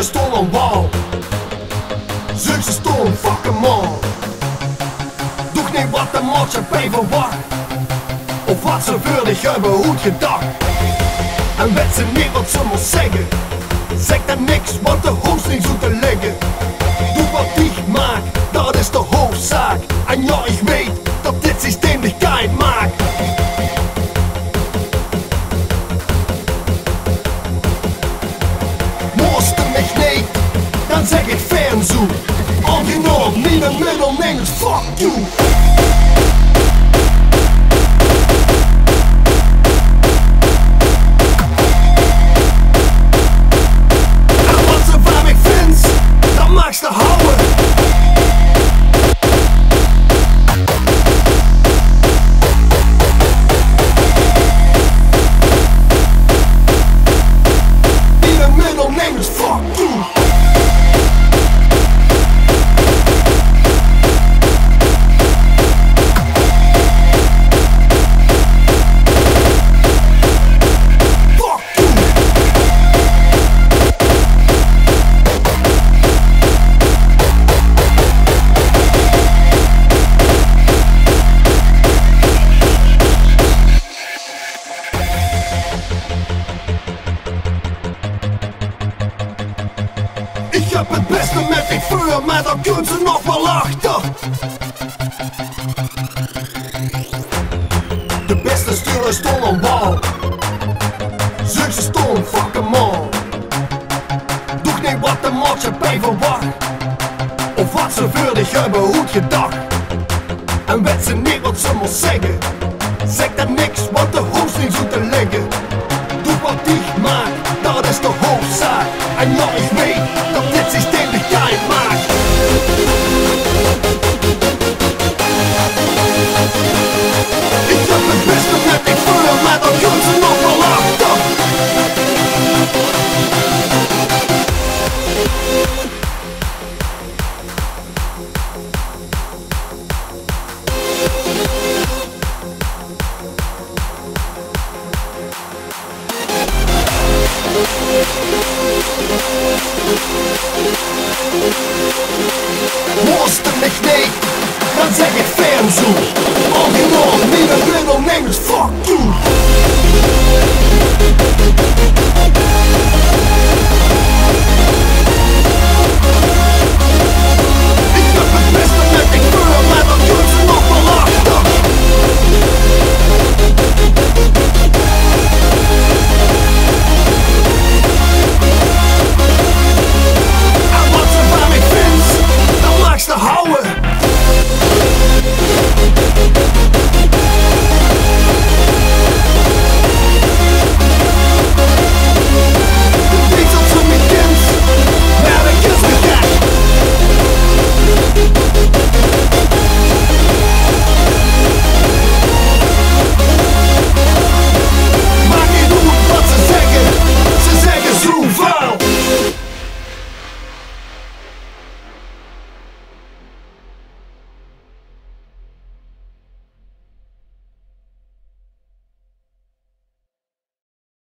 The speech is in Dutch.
Stuurlui Stoon aan wal. Zeukse Stoon, fuck hem on. Doe niet wat de maatschappij verwacht, of wat ze voor zich hebben goed gedacht. En weet ze niet wat ze moet zeggen, zeg dan niks, want de hoofd niet zo te liggen. Doe wat ik maak, dat is de hoofdzaak. En ja, ik weet dat dit systeem de kite maakt. Mooiste mich niet, dan zeg ik fernzoek. Original, niet een middelnings, fuck you. En wat ze van mij vindt, dat mag ze houden. Niet een middelnings, fuck you. Ik heb het beste met ik voor, maar dan kunnen ze nog wel achter. De beste Stuurlui Stoon aan wal. Zeukse Stoon, fuck hem on. Doe niet wat de maatschappij verwacht, of wat ze voor zich hebben goed gedacht. En weet ze niet wat ze moet zeggen, zeg dan niks, want de hoofd niet zo te liggen. Doe wat ik maak, dat is de hoofdzaak. En ja, ik weet dat dit systeem de kite maakt. Ik heb het beste met ik voor, maar dan kunnen ze nog wel achter. Mooiste mich niet, dan zeg ik fernzoek. Original, niet een middelnings, fuck you.